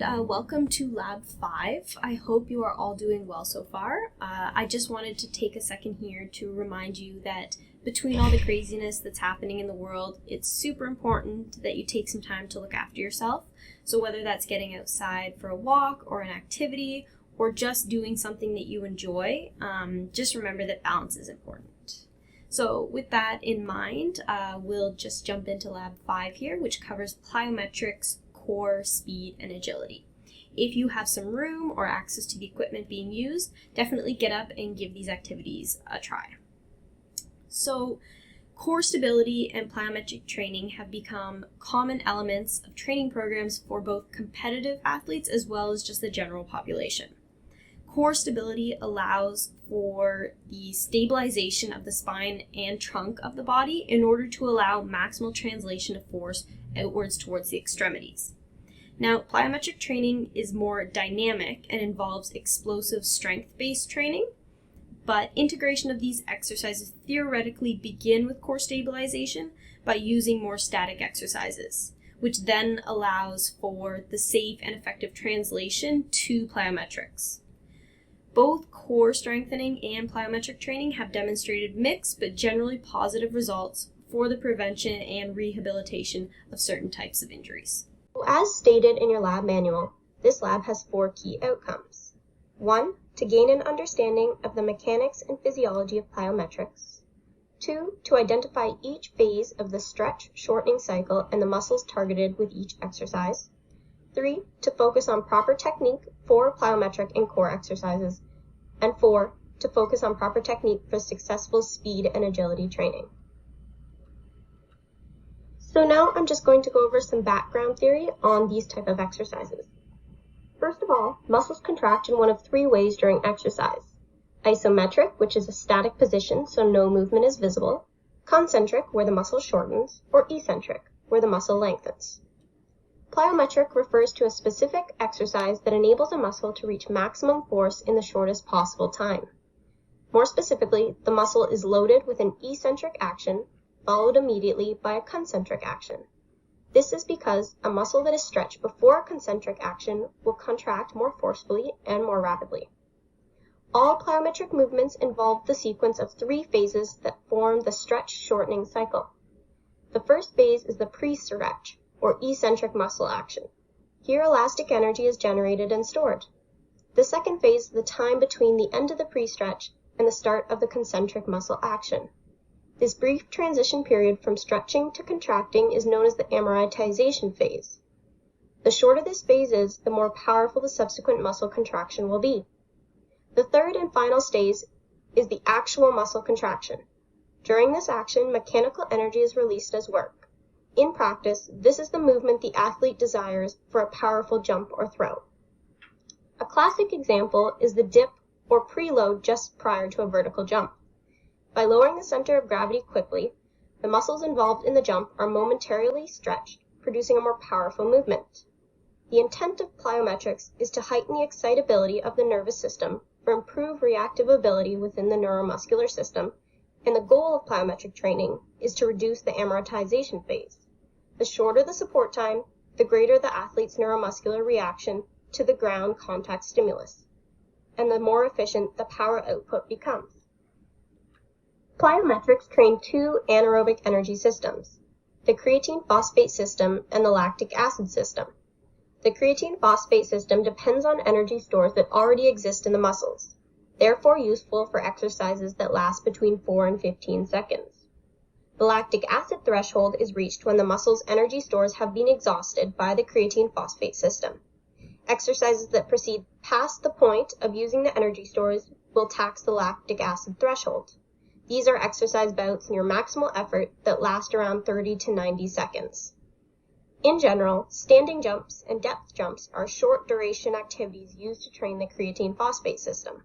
and welcome to Lab 5. I hope you are all doing well so far. I just wanted to take a second here to remind you that between all the craziness that's happening in the world, it's super important that you take some time to look after yourself. So whether that's getting outside for a walk or an activity or just doing something that you enjoy, just remember that balance is important. So with that in mind, we'll just jump into Lab 5 here, which covers plyometrics, core, speed, and agility. If you have some room or access to the equipment being used, definitely get up and give these activities a try. So, core stability and plyometric training have become common elements of training programs for both competitive athletes as well as just the general population. Core stability allows for the stabilization of the spine and trunk of the body in order to allow maximal translation of force outwards towards the extremities. Now, plyometric training is more dynamic and involves explosive strength-based training, but integration of these exercises theoretically begin with core stabilization by using more static exercises, which then allows for the safe and effective translation to plyometrics. Both core strengthening and plyometric training have demonstrated mixed but generally positive results for the prevention and rehabilitation of certain types of injuries. As stated in your lab manual, this lab has 4 key outcomes. 1. To gain an understanding of the mechanics and physiology of plyometrics. 2. To identify each phase of the stretch shortening cycle and the muscles targeted with each exercise. 3. To focus on proper technique for plyometric and core exercises. And 4. To focus on proper technique for successful speed and agility training. So now I'm just going to go over some background theory on these type of exercises. First of all, muscles contract in one of 3 ways during exercise. Isometric, which is a static position so no movement is visible. Concentric, where the muscle shortens. Or eccentric, where the muscle lengthens. Plyometric refers to a specific exercise that enables a muscle to reach maximum force in the shortest possible time. More specifically, the muscle is loaded with an eccentric action, followed immediately by a concentric action. This is because a muscle that is stretched before a concentric action will contract more forcefully and more rapidly. All plyometric movements involve the sequence of 3 phases that form the stretch shortening cycle. The first phase is the pre-stretch, or eccentric muscle action. Here elastic energy is generated and stored. The second phase is the time between the end of the pre-stretch and the start of the concentric muscle action. This brief transition period from stretching to contracting is known as the amortization phase. The shorter this phase is, the more powerful the subsequent muscle contraction will be. The third and final stage is the actual muscle contraction. During this action, mechanical energy is released as work. In practice, this is the movement the athlete desires for a powerful jump or throw. A classic example is the dip or preload just prior to a vertical jump. By lowering the center of gravity quickly, the muscles involved in the jump are momentarily stretched, producing a more powerful movement. The intent of plyometrics is to heighten the excitability of the nervous system or improve reactive ability within the neuromuscular system, and the goal of plyometric training is to reduce the amortization phase. The shorter the support time, the greater the athlete's neuromuscular reaction to the ground contact stimulus, and the more efficient the power output becomes. Plyometrics train 2 anaerobic energy systems, the creatine phosphate system and the lactic acid system. The creatine phosphate system depends on energy stores that already exist in the muscles, therefore useful for exercises that last between 4 and 15 seconds. The lactic acid threshold is reached when the muscle's energy stores have been exhausted by the creatine phosphate system. Exercises that proceed past the point of using the energy stores will tax the lactic acid threshold. These are exercise bouts near maximal effort that last around 30 to 90 seconds. In general, standing jumps and depth jumps are short duration activities used to train the creatine phosphate system.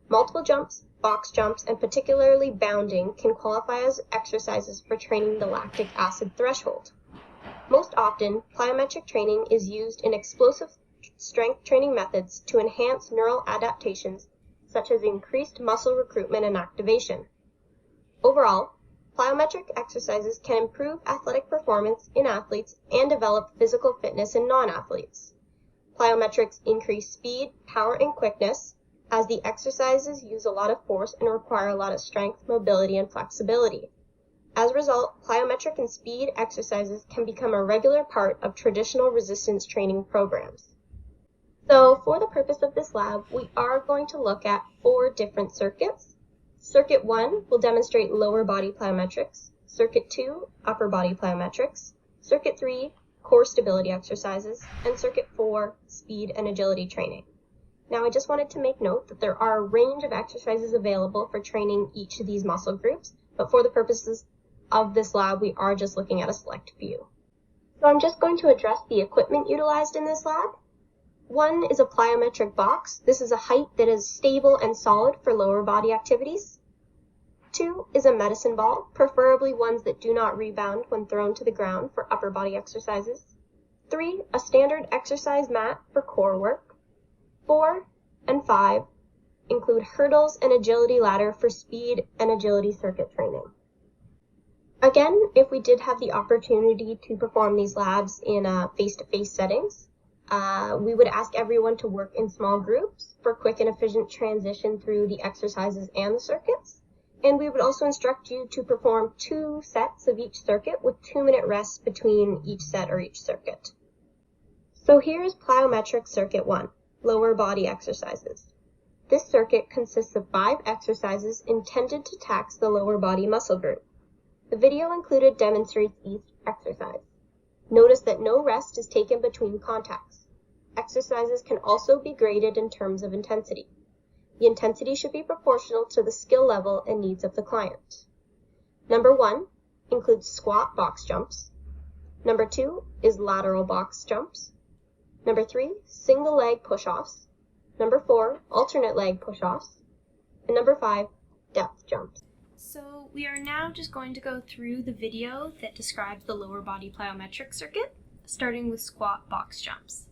Multiple jumps, box jumps, and particularly bounding can qualify as exercises for training the lactic acid threshold. Most often, plyometric training is used in explosive strength training methods to enhance neural adaptations such as increased muscle recruitment and activation. Overall, plyometric exercises can improve athletic performance in athletes and develop physical fitness in non-athletes. plyometrics increase speed, power, and quickness, as the exercises use a lot of force and require a lot of strength, mobility, and flexibility. As a result, plyometric and speed exercises can become a regular part of traditional resistance training programs. So for the purpose of this lab, we are going to look at 4 different circuits. Circuit 1 will demonstrate lower body plyometrics, Circuit 2, upper body plyometrics, Circuit 3, core stability exercises, and Circuit 4, speed and agility training. Now I just wanted to make note that there are a range of exercises available for training each of these muscle groups, but for the purposes of this lab, we are just looking at a select few. So I'm just going to address the equipment utilized in this lab. 1 is a plyometric box. This is a height that is stable and solid for lower body activities. 2 is a medicine ball, preferably ones that do not rebound when thrown to the ground for upper body exercises. 3, a standard exercise mat for core work. 4 and 5 include hurdles and agility ladder for speed and agility circuit training. Again, if we did have the opportunity to perform these labs in face-to-face settings, we would ask everyone to work in small groups for quick and efficient transition through the exercises and the circuits. And we would also instruct you to perform 2 sets of each circuit with 2-minute rests between each set or each circuit. So here is plyometric circuit 1, lower body exercises. This circuit consists of 5 exercises intended to tax the lower body muscle group. The video included demonstrates each exercise. Notice that no rest is taken between contacts. Exercises can also be graded in terms of intensity. The intensity should be proportional to the skill level and needs of the client. Number 1 includes squat box jumps. Number 2 is lateral box jumps. Number 3, single leg push-offs. Number 4, alternate leg push-offs. And number 5, depth jumps. So we are now just going to go through the video that describes the lower body plyometric circuit, starting with squat box jumps.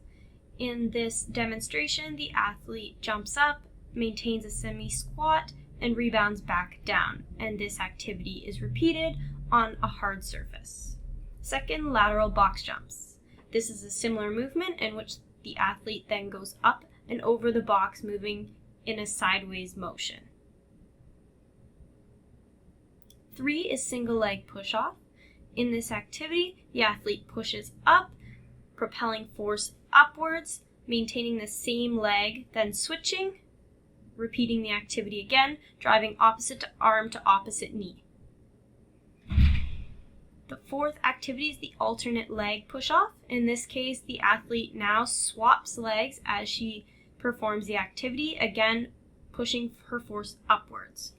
In this demonstration, the athlete jumps up, maintains a semi-squat, and rebounds back down, and this activity is repeated on a hard surface. Second, lateral box jumps. This is a similar movement in which the athlete then goes up and over the box, moving in a sideways motion. 3 is single leg push-off. In this activity, the athlete pushes up, propelling force upwards, maintaining the same leg, then switching, repeating the activity again, driving opposite arm to opposite knee. The 4th activity is the alternate leg push-off. In this case, the athlete now swaps legs as she performs the activity, again pushing her force upwards.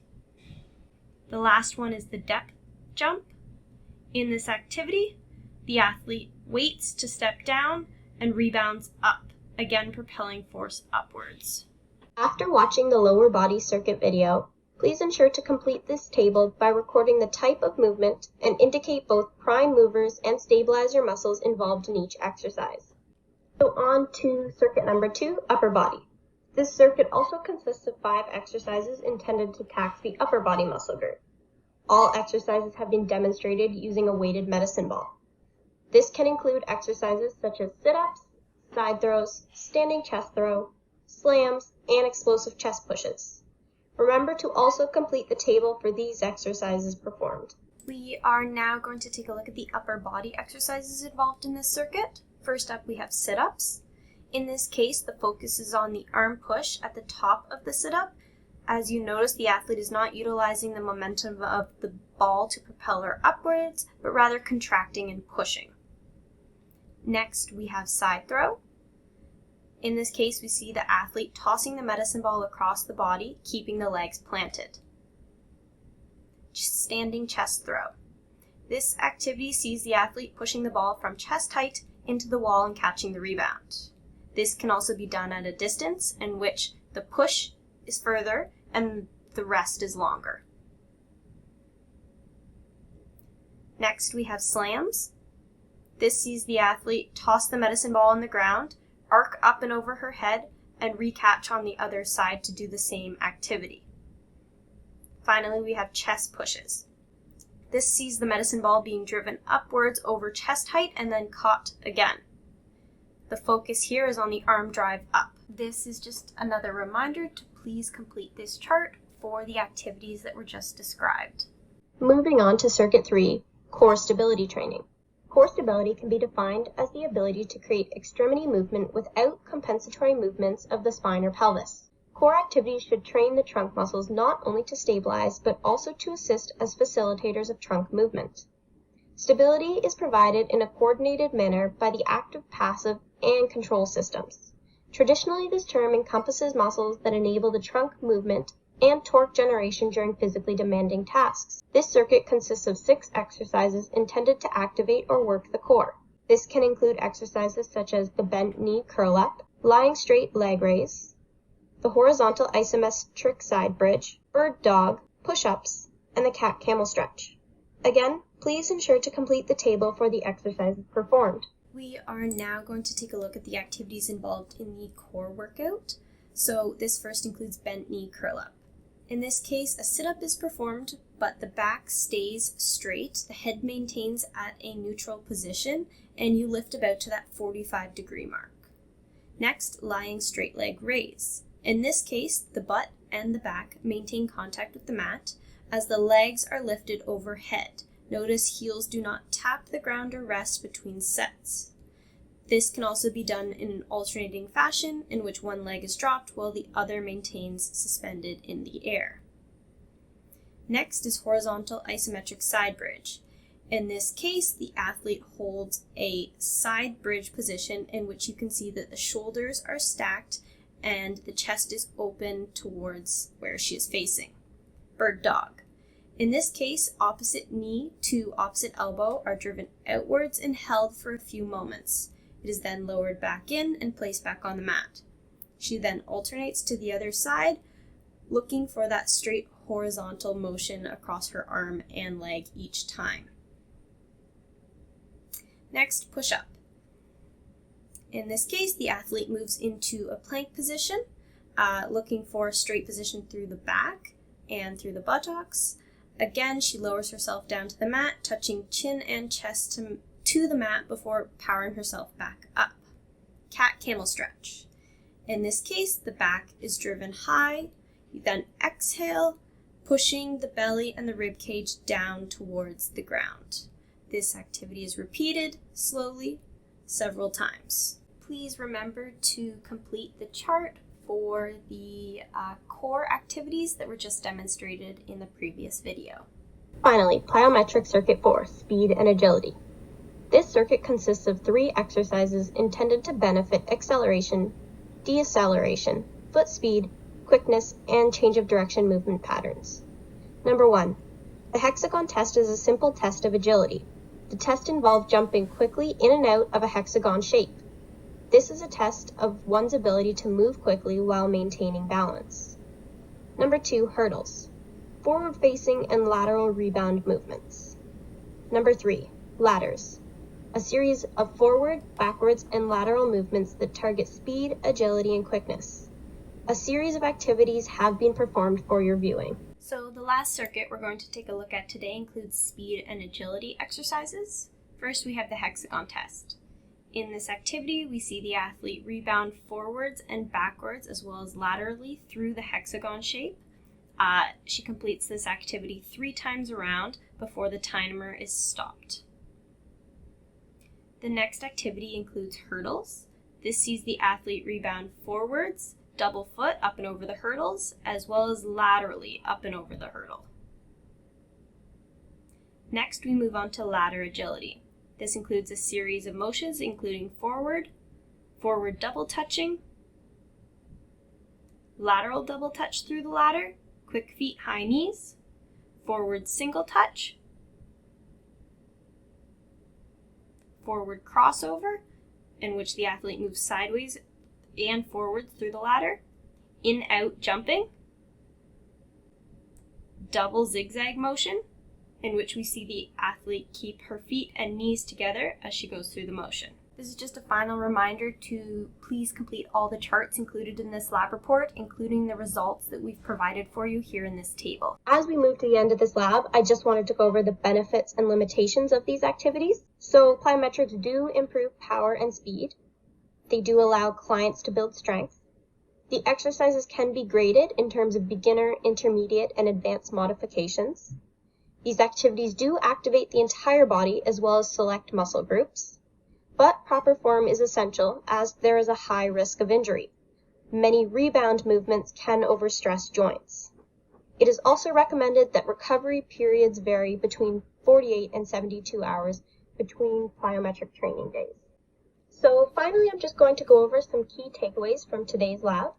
The last one is the depth jump. In this activity, the athlete waits to step down and rebounds up, again propelling force upwards. After watching the lower body circuit video, please ensure to complete this table by recording the type of movement and indicate both prime movers and stabilizer muscles involved in each exercise. So on to circuit number 2, upper body. This circuit also consists of 5 exercises intended to tax the upper body muscle group. All exercises have been demonstrated using a weighted medicine ball. This can include exercises such as sit-ups, side throws, standing chest throw, slams, and explosive chest pushes. Remember to also complete the table for these exercises performed. We are now going to take a look at the upper body exercises involved in this circuit. First up, we have sit-ups. In this case, the focus is on the arm push at the top of the sit-up. As you notice, the athlete is not utilizing the momentum of the ball to propel her upwards, but rather contracting and pushing. Next, we have side throw. In this case, we see the athlete tossing the medicine ball across the body, keeping the legs planted. Standing chest throw. This activity sees the athlete pushing the ball from chest height into the wall and catching the rebound. This can also be done at a distance in which the push is further and the rest is longer. Next, we have slams. This sees the athlete toss the medicine ball on the ground, arc up and over her head, and recatch on the other side to do the same activity. Finally, we have chest pushes. This sees the medicine ball being driven upwards over chest height and then caught again. The focus here is on the arm drive up. This is just another reminder to please complete this chart for the activities that were just described. Moving on to Circuit 3, Core Stability Training. Core stability can be defined as the ability to create extremity movement without compensatory movements of the spine or pelvis. Core activities should train the trunk muscles not only to stabilize, but also to assist as facilitators of trunk movement. Stability is provided in a coordinated manner by the active, passive, and control systems. Traditionally, this term encompasses muscles that enable the trunk movement and torque generation during physically demanding tasks. This circuit consists of 6 exercises intended to activate or work the core. This can include exercises such as the bent knee curl up, lying straight leg raise, the horizontal isometric side bridge, bird dog, push-ups, and the CAT-CAMEL stretch. Again, please ensure to complete the table for the exercises performed. We are now going to take a look at the activities involved in the core workout. So this first includes bent knee curl up. In this case, a sit-up is performed, but the back stays straight, the head maintains at a neutral position, and you lift about to that 45-degree mark. Next, lying straight leg raise. In this case, the butt and the back maintain contact with the mat as the legs are lifted overhead. Notice heels do not tap the ground or rest between sets. This can also be done in an alternating fashion in which one leg is dropped while the other maintains suspended in the air. Next is horizontal isometric side bridge. In this case, the athlete holds a side bridge position in which you can see that the shoulders are stacked and the chest is open towards where she is facing. Bird dog. In this case, opposite knee to opposite elbow are driven outwards and held for a few moments. It is then lowered back in and placed back on the mat. She then alternates to the other side, looking for that straight horizontal motion across her arm and leg each time. Next, push-up. In this case, the athlete moves into a plank position, looking for a straight position through the back and through the buttocks. Again, she lowers herself down to the mat, touching chin and chest to the mat before powering herself back up. CAT-CAMEL stretch. In this case, the back is driven high. You then exhale, pushing the belly and the rib cage down towards the ground. This activity is repeated slowly several times. Please remember to complete the chart for the core activities that were just demonstrated in the previous video. Finally, Plyometric Circuit 4, Speed and Agility. This circuit consists of 3 exercises intended to benefit acceleration, deceleration, foot speed, quickness, and change of direction movement patterns. Number 1. The hexagon test is a simple test of agility. The test involves jumping quickly in and out of a hexagon shape. This is a test of one's ability to move quickly while maintaining balance. Number 2. Hurdles. Forward-facing and lateral rebound movements. Number 3. Ladders. A series of forward, backwards, and lateral movements that target speed, agility, and quickness. A series of activities have been performed for your viewing. So the last circuit we're going to take a look at today includes speed and agility exercises. First, we have the hexagon test. In this activity, we see the athlete rebound forwards and backwards as well as laterally through the hexagon shape. She completes this activity 3 times around before the timer is stopped. The next activity includes hurdles. This sees the athlete rebound forwards, double foot up and over the hurdles, as well as laterally up and over the hurdle. Next, we move on to ladder agility. This includes a series of motions including forward double touching, lateral double touch through the ladder, quick feet, high knees, forward single touch, forward crossover, in which the athlete moves sideways and forward through the ladder, in-out jumping, double zigzag motion, in which we see the athlete keep her feet and knees together as she goes through the motion. This is just a final reminder to please complete all the charts included in this lab report, including the results that we've provided for you here in this table. As we move to the end of this lab, I just wanted to go over the benefits and limitations of these activities. So plyometrics do improve power and speed. they do allow clients to build strength. The exercises can be graded in terms of beginner, intermediate, and advanced modifications. These activities do activate the entire body as well as select muscle groups, but proper form is essential as there is a high risk of injury. Many rebound movements can overstress joints. It is also recommended that recovery periods vary between 48 and 72 hours between plyometric training days. So finally, I'm just going to go over some key takeaways from today's lab.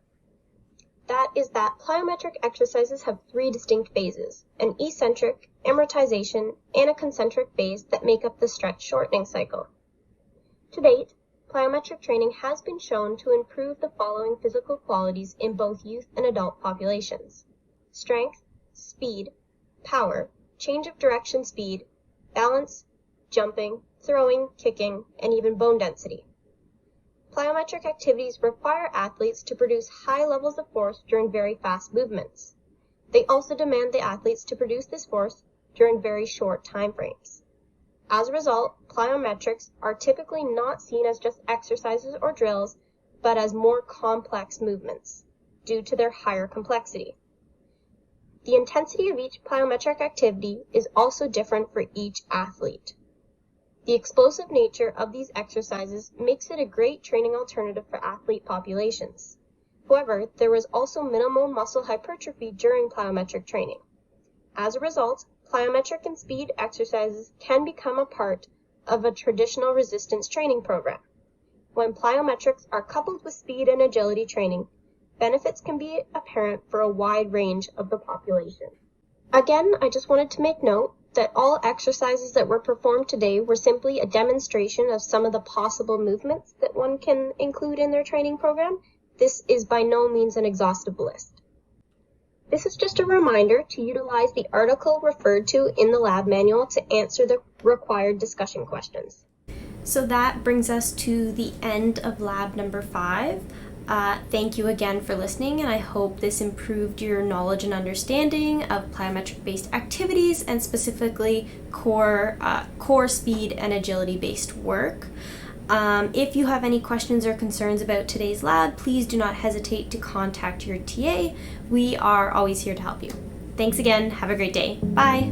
That is that plyometric exercises have three distinct phases, an eccentric, amortization, and a concentric phase that make up the stretch shortening cycle. To date, plyometric training has been shown to improve the following physical qualities in both youth and adult populations: strength, speed, power, change of direction speed, balance, jumping, throwing, kicking, and even bone density. Plyometric activities require athletes to produce high levels of force during very fast movements. They also demand the athletes to produce this force during very short time frames. As a result, plyometrics are typically not seen as just exercises or drills, but as more complex movements, due to their higher complexity. The intensity of each plyometric activity is also different for each athlete. The explosive nature of these exercises makes it a great training alternative for athlete populations. However, there is also minimal muscle hypertrophy during plyometric training. As a result, plyometric and speed exercises can become a part of a traditional resistance training program. When plyometrics are coupled with speed and agility training, benefits can be apparent for a wide range of the population. Again, I just wanted to make note that all exercises that were performed today were simply a demonstration of some of the possible movements that one can include in their training program. This is by no means an exhaustive list. This is just a reminder to utilize the article referred to in the lab manual to answer the required discussion questions. So that brings us to the end of lab number 5. Thank you again for listening, and I hope this improved your knowledge and understanding of plyometric-based activities and specifically core speed and agility-based work. If you have any questions or concerns about today's lab, please do not hesitate to contact your TA. We are always here to help you. Thanks again. Have a great day. Bye.